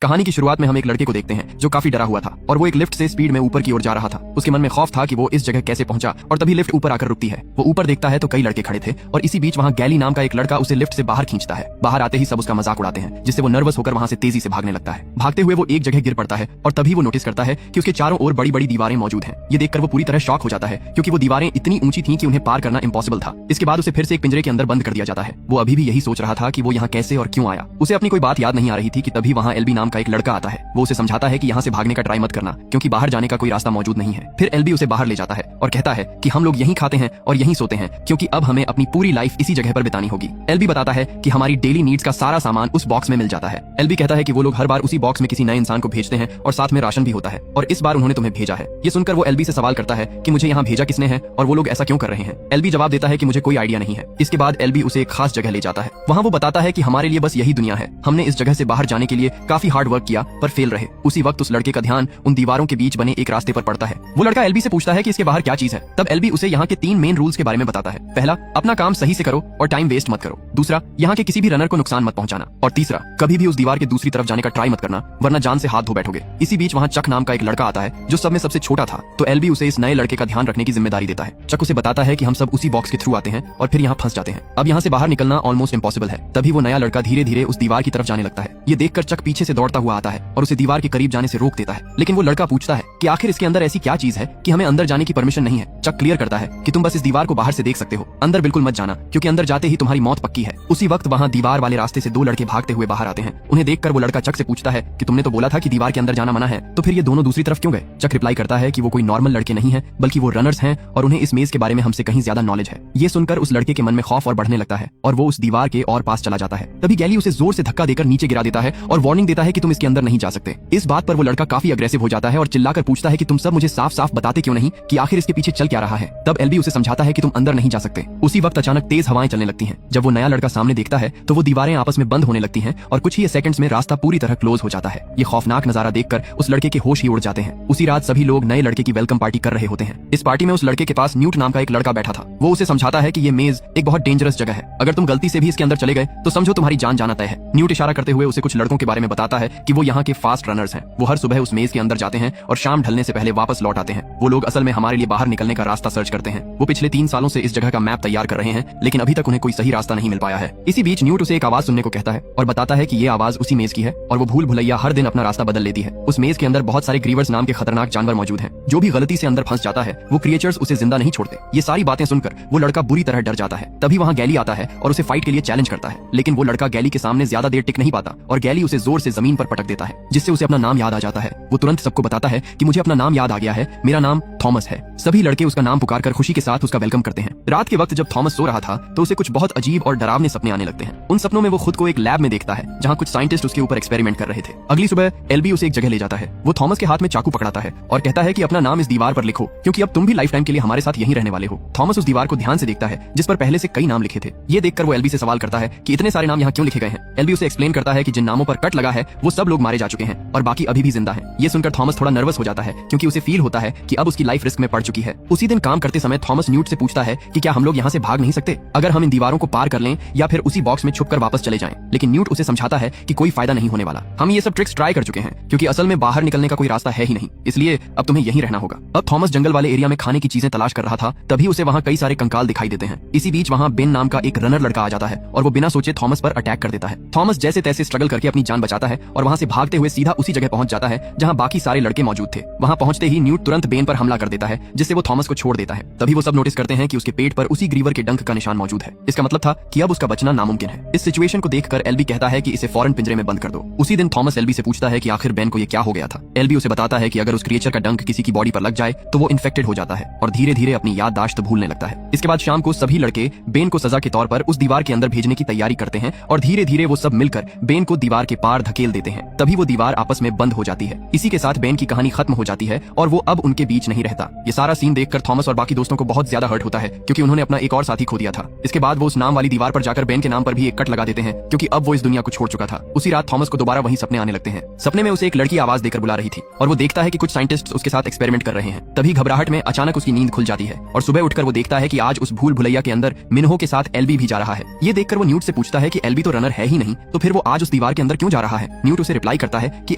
कहानी की शुरुआत में हम एक लड़के को देखते हैं जो काफी डरा हुआ था और वो एक लिफ्ट से स्पीड में ऊपर की ओर जा रहा था। उसके मन में खौफ था कि वो इस जगह कैसे पहुंचा और तभी लिफ्ट ऊपर आकर रुकती है। वो ऊपर देखता है तो कई लड़के खड़े थे और इसी बीच वहाँ गैली नाम का एक लड़का उसे लिफ्ट से बाहर खींचता है। बाहर आते ही सब उसका मजाक उड़ाते हैं, जिससे वो नर्वस होकर वहाँ से तेजी से भागने लगता है। भागते हुए वो एक जगह गिर पड़ता है और तभी वो नोटिस करता है कि उसके चारों ओर बड़ी बड़ी दीवारें मौजूद हैं। ये देखकर वो पूरी तरह शॉक हो जाता है क्योंकि वो दीवारें इतनी ऊंची थीं कि उन्हें पार करना इम्पॉसिबल था। इसके बाद उसे फिर से एक पिंजरे के अंदर बंद कर दिया जाता है। वो अभी भी यही सोच रहा था कि वो यहाँ कैसे और क्यों आया। उसे अपनी कोई बात याद नहीं आ रही थी कि तभी वहाँ एलबी नाम का एक लड़का आता है। वो उसे समझाता है कि यहाँ से भागने का ट्राई मत करना क्योंकि बाहर जाने का कोई रास्ता मौजूद नहीं है। फिर एलबी उसे बाहर ले जाता है और कहता है कि हम लोग यहीं खाते हैं और यहीं सोते हैं क्योंकि अब हमें अपनी पूरी लाइफ इसी जगह पर बितानी होगी। एलबी बताता है कि हमारी डेली नीड्स का सारा सामान उस बॉक्स में मिल जाता है। एलबी कहता है कि वो लोग हर बार उसी बॉक्स में किसी नए इंसान को भेजते हैं और साथ में राशन भी होता है और इस बार उन्होंने तुम्हें भेजा है। ये सुनकर वो एलबी से सवाल करता है कि मुझे यहाँ भेजा किसने है और वो लोग ऐसा क्यों कर रहे हैं। एलबी जवाब देता है कि मुझे कोई आइडिया नहीं है। इसके बाद एलबी उसे एक खास जगह ले जाता है। वहाँ वो बताता है कि हमारे लिए बस यही दुनिया है। हमने इस जगह से बाहर जाने के लिए काफी हार्ड वर्क किया पर फेल रहे। उसी वक्त उस लड़के का ध्यान उन दीवारों के बीच बने एक रास्ते पर पड़ता है। वो लड़का एलबी से पूछता है कि इसके बाहर क्या चीज है। तब एलबी उसे यहाँ के 3 मेन रूल्स के बारे में बताता है। पहला, अपना काम सही से करो और टाइम वेस्ट मत करो। दूसरा, यहाँ के किसी भी रनर को नुकसान मत पहुंचाना। और तीसरा, कभी भी उस दीवार के दूसरी तरफ जाने का ट्राई मत करना वरना जान से हाथ धो बैठोगे। इसी बीच वहाँ चक नाम का एक लड़का आता है जो सब में सबसे छोटा था। तो एलबी उसे इस नए लड़के का ध्यान रखने की जिम्मेदारी देता है। चक उसे बताता है कि हम सब उसी बॉक्स के थ्रू आते हैं और फिर यहाँ फंस जाते हैं। अब यहाँ से बाहर निकलना ऑलमोस्ट इम्पॉसिबल है। तभी वो नया लड़का धीरे धीरे उस दीवार की तरफ जाने लगता है। ये देखकर चक पीछे से दौड़ता हुआ आता है और उसे दीवार के करीब जाने से रोक देता है। लेकिन वो लड़का पूछता है कि आखिर इसके अंदर ऐसी क्या चीज है कि हमें अंदर जाने की परमिशन नहीं है। चक क्लियर करता है कि तुम बस इस दीवार को बाहर से देख सकते हो, अंदर बिल्कुल मत जाना क्योंकि अंदर जाते ही तुम्हारी मौत पक्की है। उसी वक्त वहाँ दीवार वाले रास्ते से 2 लड़के भागते हुए बाहर आते हैं। उन्हें देखकर वो लड़का चक से पूछता है कि तुमने तो बोला था कि दीवार के अंदर जाना मना है, तो फिर ये दोनों दूसरी तरफ क्यों गए। चक रिप्लाई करता है कि वो कोई नॉर्मल लड़के नहीं है बल्कि वो रनर्स हैं और उन्हें इस मेज के बारे में हमसे कहीं ज्यादा नॉलेज है। ये सुनकर उस लड़के के मन में खौफ और बढ़ने लगता है और वो उस दीवार के और पास चला जाता है। तभी गैली उसे जोर से धक्का देकर नीचे गिरा देता है और वार्निंग देता है कि तुम इसके अंदर नहीं जा सकते। इस बात पर वो लड़का काफी अग्रेसिव हो जाता है और चिल्लाकर पूछता है कि तुम सब मुझे साफ साफ बताते क्यों नहीं कि आखिर इसके पीछे चल क्या रहा है। तब एलबी उसे समझाता है कि तुम अंदर नहीं जा सकते। उसी वक्त अचानक तेज हवाएं चलने लगती हैं। जब वो नया लड़का सामने देखता है तो वो दीवारें आपस में बंद होने लगती हैं और कुछ ही सेकंड्स में रास्ता पूरी तरह क्लोज हो जाता है। ये खौफनाक नजारा देखकर उस लड़के के होश ही उड़ जाते हैं। उसी रात सभी लोग नए लड़के की वेलकम पार्टी कर रहे होते हैं। इस पार्टी में उस लड़के के पास न्यूट नाम का एक लड़का बैठा था। वो उसे समझाता है कि ये मेज एक बहुत डेंजरस जगह है, अगर तुम गलती से भी इसके अंदर चले गए तो समझो तुम्हारी जान जाना तय है। न्यूट इशारा करते हुए उसे कुछ लड़कों के बारे में बताता है कि वो यहाँ के फास्ट रनर्स हैं। वो हर सुबह उस मेज के अंदर जाते हैं और शाम ढलने से पहले वापस लौट आते हैं। वो लोग असल में हमारे लिए बाहर निकलने का रास्ता सर्च करते हैं। वो पिछले 3 सालों से इस जगह का मैप तैयार कर रहे हैं लेकिन अभी तक उन्हें कोई सही रास्ता नहीं मिल पाया है। इसी बीच न्यूट उसे एक आवाज सुनने को कहता है और बताता है कि ये आवाज उसी मेज की है और वो भूल भुलैया हर दिन अपना रास्ता बदल लेती है। उस मेज के अंदर बहुत सारे ग्रीवर्स नाम के खतरनाक जानवर मौजूद हैं। जो भी गलती से अंदर फंस जाता है वो क्रिएचर्स उसे जिंदा नहीं छोड़ते। ये सारी बातें सुनकर वो लड़का बुरी तरह डर जाता है। तभी वहाँ गैली आता है और उसे फाइट के लिए चैलेंज करता है लेकिन वो लड़का गैली के सामने ज्यादा देर टिक नहीं पाता और गैली उसे जोर से जमीन पर पटक देता है जिससे उसे अपना नाम याद आ जाता है। वो तुरंत सबको बताता है कि मुझे अपना नाम याद आ गया है, मेरा नाम थॉमस है। सभी लड़के उसका नाम पुकारकर खुशी के साथ उसका वेलकम करते हैं। रात के वक्त जब थॉमस सो रहा था तो उसे कुछ बहुत अजीब और डरावने सपने आने लगते हैं। उन सपनों में वो खुद को एक लैब में देखता है जहाँ कुछ साइंटिस्ट उसके ऊपर एक्सपेरिमेंट कर रहे थे। अगली सुबह एलबी उसे एक जगह ले जाता है। वो थॉमस के हाथ में चाकू पकड़ाता है और कहता है कि अपना नाम इस दीवार पर लिखो क्योंकि अब तुम भी लाइफ टाइम के लिए हमारे साथ यहीं रहने वाले हो। थॉमस उस दीवार को ध्यान से देखता है जिस पर पहले से कई नाम लिखे थे। ये देखकर वो एलबी से सवाल करता है कि इतने सारे नाम यहाँ क्यों लिखे गए हैं। एलबी उसे एक्सप्लेन करता है कि जिन नामों पर कट लगा है वो सब लोग मारे जा चुके हैं और बाकी अभी भी जिंदा हैं। ये सुनकर थॉमस थोड़ा नर्वस हो जाता है क्योंकि उसे फील होता है कि अब उसकी लाइफ रिस्क में पड़ चुकी है। उसी दिन काम करते समय थॉमस न्यूट से पूछता है कि क्या हम लोग यहाँ से भाग नहीं सकते अगर हम इन दीवारों को पार कर लें या फिर उसी बॉक्स में छुपकर वापस चले जाएं। लेकिन न्यूट उसे समझाता है कि कोई फायदा नहीं होने वाला। हम ये सब ट्रिक्स ट्राई कर चुके हैं क्योंकि असल में बाहर निकलने का कोई रास्ता है ही नहीं, इसलिए अब तुम्हें यहीं रहना होगा। अब थॉमस जंगल वाले एरिया में खाने की चीजें तलाश कर रहा था। तभी उसे वहाँ कई सारे कंकाल दिखाई देते हैं। इसी बीच वहाँ बेन नाम का एक रनर लड़का आ जाता है और वो बिना सोचे थॉमस पर अटैक कर देता है। थॉमस जैसे तैसे स्ट्रगल करके अपनी जान बचाता है और वहाँ से भागते हुए सीधा उसी जगह पहुंच जाता है जहाँ बाकी सारे लड़के मौजूद थे। वहाँ पहुंचते ही न्यूट तुरंत बेन पर हमला कर देता है जिससे वो थॉमस को छोड़ देता है। तभी वो सब नोटिस करते हैं कि उसके पेट पर उसी ग्रीवर के डंक का निशान मौजूद है। इसका मतलब था कि अब उसका बचना नामुमकिन है। इस सिचुएशन को देखकर एलबी कहता है कि इसे फौरन पिंजरे में बंद कर दो। उसी दिन थॉमस एलबी से पूछता है कि आखिर बेन को ये क्या हो गया था। एलबी उसे बताता है कि अगर उस क्रिएचर का डंक किसी की बॉडी पर लग जाए तो वो इन्फेक्टेड हो जाता है और धीरे धीरे अपनी याददाश्त भूलने लगता है। इसके बाद शाम को सभी लड़के बेन को सजा के तौर पर उस दीवार के अंदर भेजने की तैयारी करते हैं और धीरे धीरे वो सब मिलकर बेन को दीवार के पार धकेल देते हैं। तभी वो दीवार आपस में बंद हो जाती है। इसी के साथ बेन की कहानी खत्म हो जाती है और वो अब उनके बीच नहीं रहता। ये सारा सीन देखकर थॉमस और बाकी दोस्तों को बहुत ज्यादा हर्ट होता है क्योंकि उन्होंने अपना एक और साथी खो दिया था। इसके बाद वो उस नाम वाली दीवार पर जाकर बेन के नाम पर भी एक कट लगा देते हैं क्योंकि अब वो इस दुनिया को छोड़ चुका था। उसी रात थॉमस को दोबारा वही सपने आने लगते हैं। सपने में उसे एक लड़की आवाज देकर बुला रही थी और वो देखता है कि कुछ साइंटिस्ट्स उसके साथ एक्सपेरिमेंट कर रहे हैं। तभी घबराहट में अचानक उसकी नींद खुल जाती है और सुबह उठकर वो देखता है कि आज उस भूल भुलैया के अंदर मिन्हो के साथ एलबी भी जा रहा है। ये देखकर वो न्यूट से पूछता है कि एलबी तो रनर है ही नहीं तो फिर वो आज उस दीवार के अंदर क्यों जा रहा है। न्यूट उसे रिप्लाई करता है कि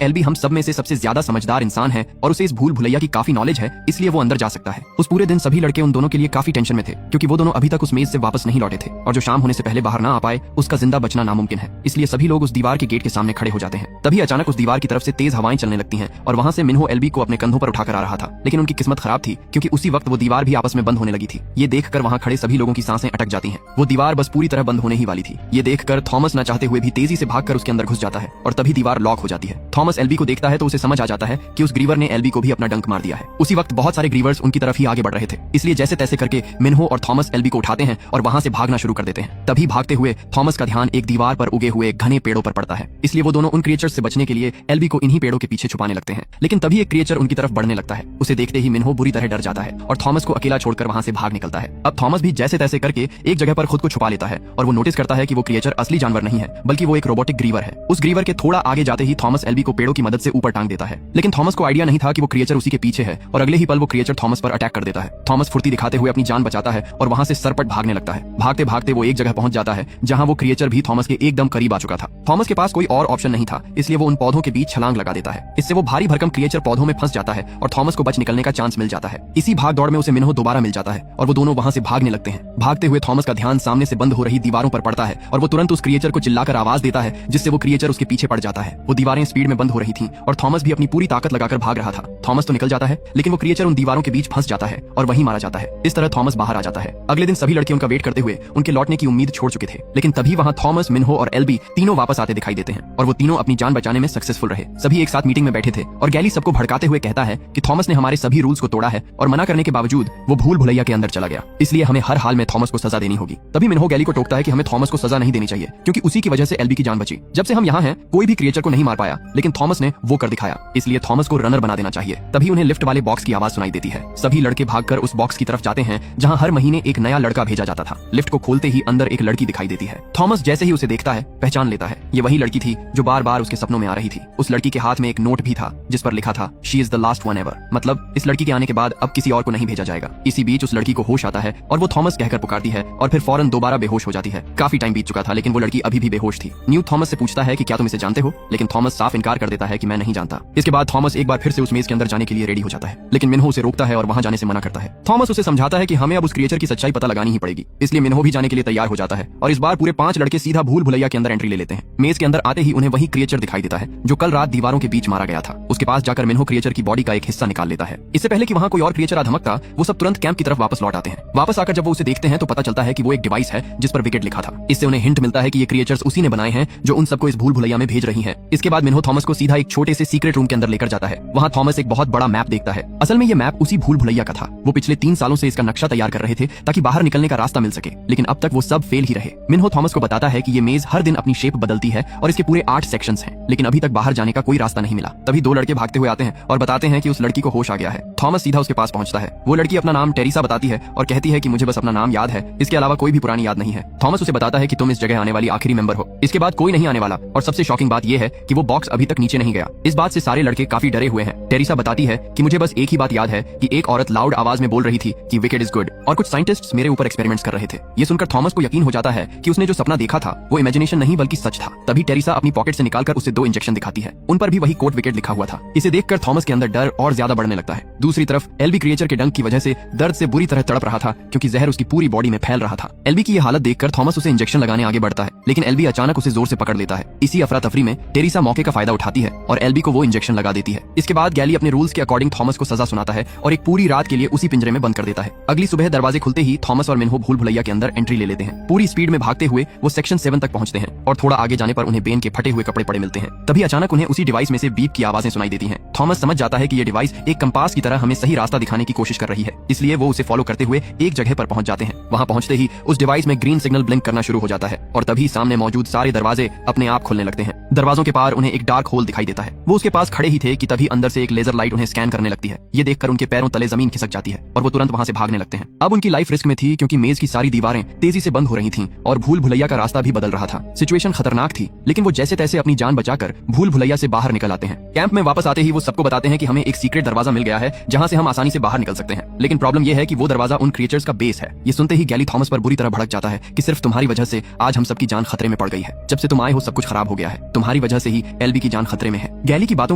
एलबी हम सब में से सबसे ज्यादा समझदार इंसान है और उसे इस भूल भुलैया की काफी नॉलेज है, इसलिए वो अंदर जा सकता है। उस पूरे दिन सभी लड़के उन दोनों के लिए काफी टेंशन में थे क्योंकि वो दोनों अभी तक उस मेज से वापस नहीं लौटे थे और जो शाम होने से पहले बाहर ना आ पाए उसका जिंदा बचना नामुमकिन है। इसलिए सभी लोग उस दीवार के गेट के सामने खड़े हो जाते हैं। तभी अचानक उस दीवार की तरफ से तेज हवाएं चलने लगती हैं और वहां से मिन्हो एलबी को अपने कंधों पर उठाकर आ रहा था। लेकिन उनकी किस्मत खराब थी क्योंकि उसी वक्त वो दीवार भी आपस में बंद होने लगी थी। ये देखकर वहां खड़े सभी लोगों की सांसें अटक जाती हैं। वो दीवार बस पूरी तरह बंद होने ही वाली थी। ये देखकर थॉमस न चाहते हुए भी तेजी से भागकर उसके अंदर घुस जाता है और तभी दीवार लॉक हो जाती है। थॉमस एलबी को देखता है तो उसे समझ आ जाता है कि उस ग्रीवर ने एलबी को भी अपना डंक मार दिया है। उसी वक्त बहुत सारे ग्रीवर्स उनकी तरफ ही आगे बढ़ रहे थे, इसलिए जैसे तैसे करके मिन्हो और थॉमस एलबी को उठाते हैं और वहां से भागना शुरू कर देते हैं। तभी भागते हुए थॉमस का ध्यान एक दीवार पर उगे हुए घने पेड़ों पर पड़ता है, इसलिए वो दोनों उन क्रिएचर्स से बचने के लिए एलबी को इन्हीं पेड़ों के पीछे छुपाने लगते हैं। लेकिन तभी एक क्रिएचर उनकी तरफ बढ़ने लगता है। उसे देखते ही मिन्हो बुरी तरह डर जाता है और थॉमस को अकेला छोड़कर वहां से भाग निकलता है। अब थॉमस भी जैसे तैसे करके एक जगह पर खुद को छुपा लेता है और वो नोटिस करता है कि वो क्रिएचर असली जानवर नहीं है बल्कि वो एक रोबोटिक ग्रीवर है। उस ग्रीवर के थोड़ा आगे जाते ही थॉमस एलबी को पेड़ों की मदद से ऊपर टांग देता है। लेकिन थॉमस को आइडिया नहीं था कि वो क्रिएचर उसी के पीछे है और अगले ही पल वो क्रिएचर थॉमस पर अटैक कर देता है। थॉमस फुर्ती दिखाते हुए अपनी जान बचाता है और वहां से सरपट भागने लगता है। भागते भागते वो एक जगह पहुंच जाता है जहां वो क्रिएचर भी थॉमस के एकदम करीब आ चुका था। थॉमस के पास कोई और ऑप्शन नहीं था, इसलिए वो उन पौधों के बीच छलांग लगा देता है। इससे वो भारी भरकम क्रिएचर पौधों में फंस जाता है और थॉमस को बच निकलने का चांस मिल जाता है। इसी भाग दौड़ में उसे मिन्हो दोबारा मिल जाता है और वो दोनों वहां से भागने लगते हैं। भागते हुए थॉमस का ध्यान सामने से बंद हो रही दीवारों पर पड़ता है और वो तुरंत उस क्रिएचर को चिल्लाकर आवाज देता है, जिससे वो क्रिएचर उसके पीछे पड़ जाता है। वो दीवारें स्पीड में बंद हो रही थीं और थॉमस भी अपनी पूरी ताकत लगाकर भाग रहा था। थॉमस तो निकल जाता है लेकिन वो क्रिएचर उन दीवारों के बीच फंस जाता है और वहीं मारा जाता है। इस तरह थॉमस बाहर आ जाता है। अगले दिन सभी लड़के उनका वेट करते हुए उनके लौटने की उम्मीद छोड़ चुके थे, लेकिन तभी वहां थॉमस, मिन्हो और एलबी तीनों वापस आते दिखाई देते हैं और वो तीनों अपनी जान बचाने में सक्सेसफुल रहे। सभी एक साथ मीटिंग में बैठे थे और गैली सबको भड़काते हुए कहता है कि थॉमस ने हमारे सभी रूल्स को तोड़ा है और मना करने के बावजूद वो भूल भुलैया के अंदर चला गया, इसलिए हमें हर हाल में थॉमस को सजा देनी होगी। तभी मिन्हो गैली को टोकता है कि हमें थॉमस को सजा नहीं देनी चाहिए क्योंकि उसी की वजह से एलबी की जान बची। जब से हम यहाँ हैं कोई भी क्रिएचर को नहीं मार पाया, लेकिन थॉमस ने वो कर दिखाया, इसलिए थॉमस को रनर बना देना चाहिए। तभी उन्हें लिफ्ट वाले बॉक्स की आवाज सुनाई देती है। सभी लड़के भागकर उस बॉक्स की तरफ जाते हैं जहां हर महीने एक नया लड़का भेजा जाता था। लिफ्ट को खोलते ही अंदर एक लड़की दिखाई देती है। थॉमस जैसे ही उसे देखता है पहचान लेता है, ये वही लड़की थी जो बार बार उसके सपनों में आ रही थी। उस लड़की के हाथ में एक नोट भी था जिस पर लिखा था she is the last one ever, मतलब इस लड़की के आने के बाद अब किसी और को नहीं भेजा जाएगा। इसी बीच उस लड़की को होश आता है और वो थॉमस कहकर पुकारती है और फिर फौरन दोबारा बेहोश हो जाती है। काफी टाइम बीत चुका था लेकिन वो लड़की अभी भी बेहोश थी। न्यू थॉमस से पूछता है कि क्या तुम इसे जानते हो, लेकिन थॉमस साफ इनकार कर देता है कि मैं नहीं जानता। इसके बाद थॉमस एक बार फिर से उस मेज के अंदर जाने के लिए रेडी हो जाता है, लेकिन मिन्हो उसे रोकता है और वहां जाने से मना करता है। थॉमस उसे समझाता है कि हमें अब उस क्रिएचर की सच्चाई पता लगानी ही पड़ेगी, इसलिए मिन्हो भी जाने के लिए तैयार हो जाता है और इस बार पूरे 5 लड़के सीधा भूल भुलैया के अंदर एंट्री ले लेते हैं। मेज के अंदर आते ही उन्हें वही क्रिएचर दिखाई देता है जो कल रात दीवारों के बीच मारा गया था। उसके पास जाकर मिन्हो क्रिएचर की बॉडी का एक हिस्सा निकाल लेता है। इससे पहले कि वहां कोई और क्रिएचर आ धमकता, वो सब तुरंत कैंप की तरफ वापस लौट आते हैं। वापस आकर जब वो उसे देखते हैं तो पता चलता है कि वो एक डिवाइस है जिस पर विकेट लिखा था। इससे उन्हें हिंट मिलता है कि ये क्रिएचर्स उसी ने बनाए हैं जो उन सबको इस भूल भुलैया में भेज रही हैं। इसके बाद मिन्हो थॉमस को सीधा एक छोटे से सीक्रेट रूम के अंदर लेकर जाता है। वहां थॉमस एक बहुत बड़ा मैप देखता है। असल में ये मैप उसी भूल भुलैया का था। वो पिछले 3 सालों से इसका नक्शा तैयार कर रहे थे ताकि बाहर निकलने का रास्ता मिल सके, लेकिन अब तक वो सब फेल ही रहे। मिन्हो थॉमस को बताता है कि ये मेज हर दिन अपनी शेप बदलती है और इसके पूरे 8 सेक्शंस हैं, लेकिन अभी तक बाहर जाने का कोई रास्ता नहीं मिला। तभी 2 लड़के भागते हुए आते हैं और बताते हैं कि उस लड़की को होश आ गया है। थॉमस सीधा उसके पास पहुंचता है। वो लड़की अपना नाम टेरिसा बताती है और कहती है कि मुझे बस अपना नाम याद है, इसके अलावा कोई भी पुरानी याद नहीं है। थॉमस उसे बताता है कि तुम इस जगह आने वाली आखिरी मेंबर हो, इसके बाद कोई नहीं आने वाला। और सबसे शॉकिंग बात यह है कि वो बॉक्स अभी तक नीचे नहीं गया। इस बात से सारे लड़के काफी डरे हुए हैं। टेरिसा बताती है कि मुझे बस एक ही बात याद है कि एक औरत लाउड आवाज में बोल रही थी कि विकेट इज गुड और कुछ साइंटिस्ट्स मेरे ऊपर एक्सपेरिमेंट्स कर रहे थे। ये सुनकर थॉमस को यकीन हो जाता है कि उसने जो सपना देखा था वो इमेजिनेशन नहीं बल्कि सच था। तभी टेरिसा अपनी पॉकेट से निकालकर उसे 2 इंजेक्शन दिखाती है। उन पर भी वही कोट विकेट लिखा हुआ था। इसे देखकर थॉमस के अंदर डर और ज्यादा बढ़ने लगता है। दूसरी तरफ एलबी क्रिएचर के डंक की वजह से दर्द से बुरी तरह तड़प रहा था क्योंकि जहर उसकी पूरी बॉडी में फैल रहा था। एलबी की ये हालत देखकर थॉमस उसे इंजेक्शन लगाने आगे बढ़ता है, लेकिन एलबी अचानक उसे जोर से पकड़ लेता है। इसी अफरा तफरी में टेरिसा मौके का फायदा उठाती है और एलबी को वो इंजेक्शन लगा देती है। इसके बाद गैली अपने रूल्स के अकॉर्डिंग थॉमस को सजा सुनाता है और एक पूरी रात के लिए उसी पिंजरे में बंद कर देता है। अगली सुबह दरवाजे खुलते ही थॉमस और मिन्हो भूल भुलैया के अंदर एंट्री ले लेते हैं। पूरी स्पीड में भागते हुए वो सेक्शन 7 तक पहुंचते हैं और थोड़ा आगे जाने पर उन्हें बेन के फटे हुए कपड़े पड़े मिलते हैं। तभी अचानक उन्हें उसी डिवाइस में से बीप की आवाजें सुनाई देती हैं। थॉमस समझ जाता है कि ये डिवाइस एक कंपास की तरह हमें सही रास्ता दिखाने की कोशिश कर रही है, इसलिए वो उसे फॉलो करते हुए एक जगह पर पहुंच जाते हैं। वहां पहुंचते ही उस डिवाइस में ग्रीन सिग्नल ब्लिंक करना शुरू हो जाता है और तभी सामने मौजूद सारे दरवाजे अपने आप खुलने लगते हैं। दरवाजों के पार उन्हें एक डार्क होल दिखाई देता है। वो उसके पास खड़े ही थे कि तभी अंदर से एक लेजर लाइट उन्हें स्कैन करने लगती है। ये देखकर उनके पैरों तले जमीन खिसक जाती है और वो तुरंत वहां से भागने लगते हैं। अब उनकी लाइफ रिस्क में थी क्योंकि मेज की सारी दीवारें तेजी से बंद हो रही थीं और भूल भुलैया का रास्ता भी बदल रहा था। सिचुएशन खतरनाक थी, लेकिन वो जैसे तैसे अपनी जान बचाकर भूल भुलैया से बाहर निकल आते हैं। कैंप में वापस आते ही वो सबको बताते हैं कि हमें एक सीक्रेट दरवाजा मिल गया है जहां से हम आसानी से बाहर निकल सकते हैं। लेकिन प्रॉब्लम यह है कि वो दरवाजा उन क्रिएचर्स का बेस है। ये सुनते ही गैली थॉमस पर बुरी तरह भड़क जाता है कि सिर्फ तुम्हारी वजह से आज हम सबकी जान खतरे में पड़ गई है। जब से तुम आए हो सब कुछ खराब हो गया है, तुम्हारी वजह से ही एलबी की जान खतरे में है। गैली की बातों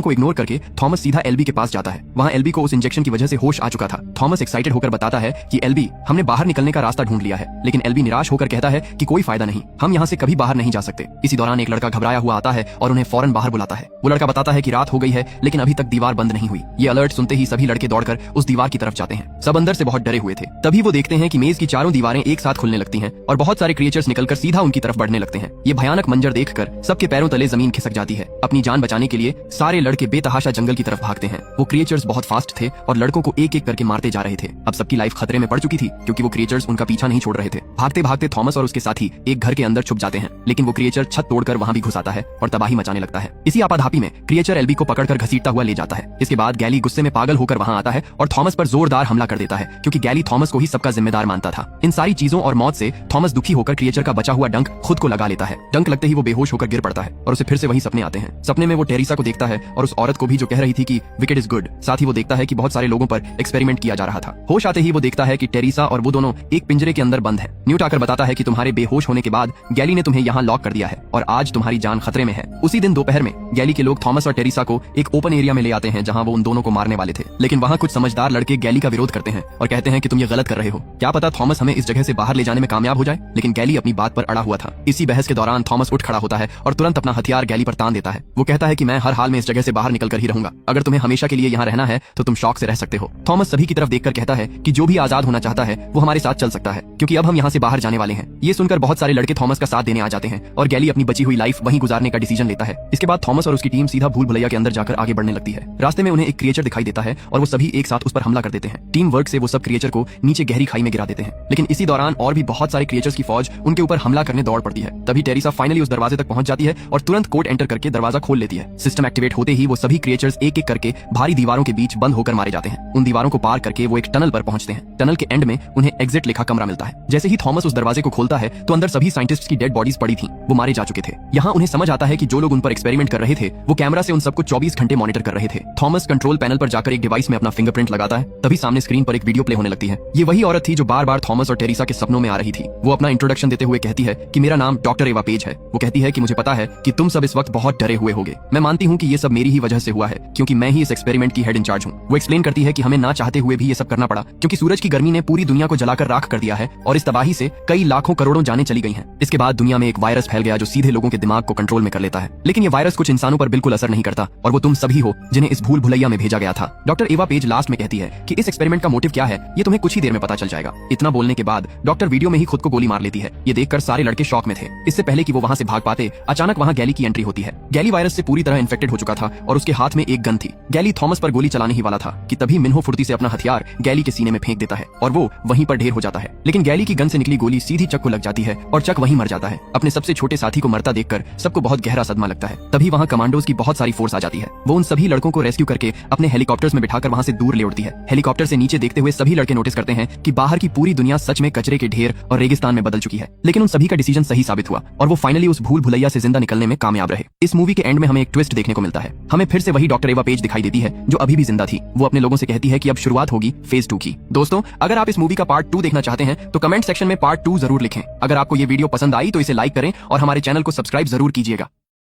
को इग्नोर करके थॉमस सीधा एलबी के पास जाता है। वहां एलबी को उस इंजेक्शन की वजह से होश आ चुका था। थॉमस एक्साइटेड होकर बताता है कि एलबी, हमने बाहर निकलने का रास्ता ढूंढ लिया है। लेकिन एलबी निराश होकर कहता है कि कोई फायदा नहीं, हम यहाँ से कभी बाहर नहीं जा सकते। इसी दौरान एक लड़का घबराया हुआ आता है और उन्हें फौरन बाहर बुलाता है। वो लड़का बताता है कि रात हो गई है लेकिन अभी तक दीवार बंद नहीं हुई। ये अलर्ट सुनते ही सभी लड़के दौड़कर उस दीवार की तरफ जाते हैं। सब अंदर से बहुत डरे हुए थे। तभी वो देखते हैं कि मेज की चारों दीवारें एक साथ खुलने लगती हैं और बहुत सारे क्रिएचर्स निकलकर सीधा उनकी तरफ बढ़ने लगते हैं। ये भयानक मंजर देखकर सबके पैरों तले जमीन खिसक जाती है। अपनी जान बचाने के लिए सारे लड़के बेतहाशा जंगल की तरफ भागते हैं। वो क्रिएचर्स बहुत फास्ट थे और लड़कों को एक एक करके मारते जा रहे थे। अब सबकी लाइफ खतरे में पड़ चुकी थी क्योंकि वो क्रिएचर्स उनका पीछा नहीं छोड़ रहे थे। भागते भागते थॉमस और उसके साथी एक घर के अंदर छुप जाते हैं, लेकिन वो क्रिएचर छत तोड़कर वहां भी घुस आता है और तबाही मचाने लगता है। इसी आपाधापी में क्रिएचर एलबी को पकड़कर घसीटता हुआ ले जाता है। इसके बाद गैली गुस्से में पागल होकर वहां आता है और थॉमस पर जोरदार हमला कर देता है क्योंकि गैली थॉमस को ही सबका जिम्मेदार मानता था। इन सारी चीजों और मौत से थॉमस दुखी होकर क्रिएचर का बचा हुआ डंक खुद को लगा लेता है। डंक लगते ही वो बेहोश होकर गिर पड़ता है और उसे फिर से वही सपने आते हैं। सपने में वो टेरिसा को देखता है और उस औरत को भी जो कह रही थी कि विकेट इज गुड। साथ ही वो देखता है कि बहुत सारे लोगों पर एक्सपेरिमेंट किया जा रहा था। होश आते ही वो देखता है कि टेरिसा और वो दोनों एक पिंजरे के अंदर बंद है। न्यूट आकर बताता है कि तुम्हारे बेहोश होने के बाद गैली ने तुम्हें यहाँ लॉक कर दिया है और आज तुम्हारी जान खतरे में है। उसी दिन दोपहर में गैली के लोग थॉमस और टेरिसा को एक ओपन एरिया में ले आते हैं जहाँ वो उन दोनों को मारने वाले थे। लेकिन वहाँ कुछ समझदार लड़के गैली का विरोध करते हैं और कहते हैं कि तुम ये गलत कर रहे हो। क्या पता थॉमस हमें इस जगह से बाहर ले जाने में कामयाब हो जाए। लेकिन गैली अपनी बात पर अड़ा हुआ था। इसी बहस के दौरान थॉमस उठ खड़ा होता है और तुरंत अपना हथियार गैली पर तान देता है। वो कहता है कि मैं हर हाल में इस जगह से बाहर निकल कर ही रहूंगा। अगर तुम्हें हमेशा के लिए यहाँ रहना है तो तुम शौक से रह सकते हो। थॉमस सभी की तरफ देखकर कहता है कि जो भी आजाद होना चाहता है वो हमारे साथ चल सकता है क्योंकि अब हम यहाँ से बाहर जाने वाले हैं। ये सुनकर बहुत सारे लड़के थॉमस का साथ देने आ जाते हैं और गैली अपनी बची हुई लाइफ वहीं गुजारने का डिसीजन लेता है। इसके बाद थॉमस और उसकी टीम सीधा भूल भुलैया के अंदर जाकर आगे बढ़ने लगती है। रास्ते में उन्हें एक क्रिएचर दिखाई देता है और वो सभी एक साथ उस पर हमला कर देते हैं। टीम वर्क से वो सब क्रिएचर को नीचे गहरी खाई में गिरा देते हैं। लेकिन इसी दौरान और भी बहुत सारे क्रिएचर्स की फौज उनके ऊपर हमला करने दौड़ पड़ती है। तभी टेरिसा फाइनली उस दरवाजे तक पहुंच जाती है और तुरंत कोड एंटर करके दरवाजा खोल लेती है। सिस्टम एक्टिवेट होते ही वो सभी क्रिएचर्स एक एक करके भारी दीवारों के बीच बंद होकर मारे जाते हैं। उन दीवारों को पार करके वो एक टनल पर पहुंचते हैं। टनल के एंड में उन्हें एग्जिट लिखा कमरा मिलता है। जैसे ही थॉमस उस दरवाजे को खोलता है तो अंदर सभी साइंटिस्ट्स की डेड बॉडीज पड़ी थी। वो मारे जा चुके थे। यहाँ उन्हें समझ आता है कि जो लोग उन पर एक्सपेरिमेंट कर रहे थे वो कैमरा से उन सबको 24 घंटे मॉनिटर कर रहे थे। थॉमस कंट्रोल पैनल पर जाकर एक डिवाइस में अपना फिंगरप्रिंट लगाता है। तभी सामने स्क्रीन पर एक वीडियो प्ले होने लगती है। ये वही औरत थी जो बार बार थॉमस और टेरिसा के सपनों में आ रही थी। वो अपना इंट्रोडक्शन देते हुए कहती है कि मेरा नाम डॉक्टर एवा पेज है। वो कहती है कि मुझे पता है कि तुम सब इस वक्त बहुत डरे हुए होगे। मैं मानती हूँ कि ये सब मेरी ही वजह से हुआ है क्योंकि मैं ही इस एक्सपेरिमेंट की हेड इंचार्ज हूँ। वो एक्सप्लेन करती है कि हमें ना चाहते हुए भी ये सब करना पड़ा क्योंकि सूरज की गर्मी ने पूरी दुनिया को जलाकर राख कर दिया है और इस तबाही से कई लाखों करोड़ों जानें चली गई हैं। इसके बाद दुनिया में एक वायरस फैल गया जो सीधे लोगों के दिमाग को कंट्रोल में कर लेता है। लेकिन ये वायरस कुछ इंसानों पर बिल्कुल असर नहीं करता और वो तुम सभी हो जिन्हें इस भूल भुलैया में भेजा गया था। डॉक्टर एवा पेज लास्ट में कहती है कि इस एक्सपेरिमेंट का मोटिव क्या है ये तुम्हें कुछ ही देर में पता चल जाएगा। इतना बोलने के बाद डॉक्टर वीडियो में ही खुद को गोली मार लेती है। ये देखकर सारे लड़के शॉक में थे। इससे पहले कि वो वहां से भाग पाते अचानक वहां गैली की एंट्री होती है। गैली वायरस से पूरी तरह इन्फेक्टेड हो चुका था और उसके हाथ में एक गन थी। गैली थॉमस पर गोली चलाने ही वाला था कि तभी मिन्हो फुर्ती से अपना हथियार गैली के सीने में फेंक देता है और वो वहीं पर ढेर हो जाता है। लेकिन गैली की गन से निकली गोली सीधी चक को लग जाती है और चक वहीं मर जाता है। अपने सबसे छोटे साथी को मरता देखकर सबको बहुत गहरा सदमा लगता है। तभी वहां कमांडोज की बहुत सारी फोर्स आ जाती है। वो उन सभी लड़कों को रेस्क्यू करके अपने हेलीकॉप्टर्स में बिठाकर वहां से दूर ले उड़ती है। हेलीकॉप्टर से नीचे देखते हुए सभी लड़के नोटिस करते हैं कि बाहर की पूरी दुनिया सच में कचरे के ढेर और रेगिस्तान में बदल चुकी है। लेकिन उन सभी का डिसीजन सही साबित हुआ और वो फाइनली उस भूल भुलैया से जिंदा निकलने में कामयाब रहे। इस मूवी के एंड में हमें एक ट्विस्ट देखने को मिलता है। हमें फिर से वही डॉक्टर एवा पेज दिखाई देती है जो अभी भी जिंदा थी। वो अपने लोगों से कहती है कि अब शुरुआत होगी फेज 2 की। दोस्तों, अगर आप इस मूवी का पार्ट 2 देखना चाहते हैं तो कमेंट सेक्शन में पार्ट 2 जरूर लिखें। अगर आपको ये वीडियो पसंद आई तो इसे लाइक करें और हमारे चैनल को सब्सक्राइब जरूर कीजिएगा।